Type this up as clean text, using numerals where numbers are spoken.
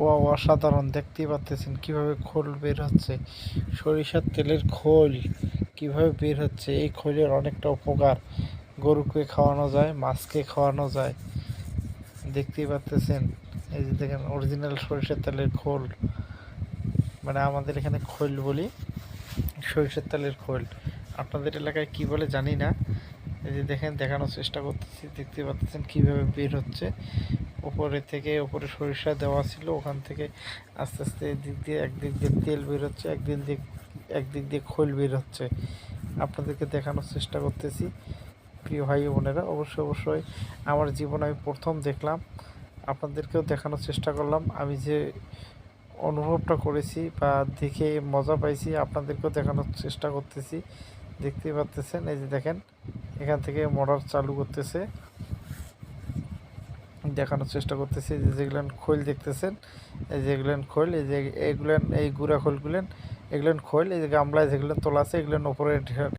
ও অসাধারণ, দেখতেই পাচ্ছেন কিভাবে খোল বের হচ্ছে, সরিষার তেলের খোল কিভাবে বের হচ্ছে। এই খোলের অনেকটা উপকার, গরুকে খাওয়ানো যায়, মাছকে খাওয়ানো যায়। দেখতেই পাচ্ছেন, এই যে দেখেন অরিজিনাল সরিষার তেলের খোল, মানে আমাদের এখানে খোল বলি, সরিষার তেলের খোল। আপনাদের এলাকায় কি বলে জানি না। এই যে দেখেন, দেখানোর চেষ্টা করতেছি, দেখতে পাচ্ছেন কিভাবে বের হচ্ছে। উপরে সরিষা দেওয়া ছিল, ওখান থেকে আস্তে আস্তে একদিক দিয়ে তেল বের হচ্ছে, একদিক দিয়ে খোল বের হচ্ছে। আপনাদেরকে দেখানোর চেষ্টা করতেছি প্রিয় ভাই বোনেরা। অবশ্যই আমার জীবনে আমি প্রথম দেখলাম, আপনাদেরকেও দেখানোর চেষ্টা করলাম। আমি যে অনুভবটা করেছি বা দেখে মজা পাইছি, আপনাদেরকেও দেখানোর চেষ্টা করতেছি। দেখতেই পাচ্ছেন, এই যে দেখেন এখান থেকে মোটর চালু করতেছে, দেখানোর চেষ্টা করতেছি। যে যেগুলেন খোল দেখতেছেন, এই যেগুলেন খোল, এই যে এই গুড়া খোলগুলেন, এগুলেন খোল। এই যে গামলায় যেগুলো তোলা আছে, এগুলেন উপরে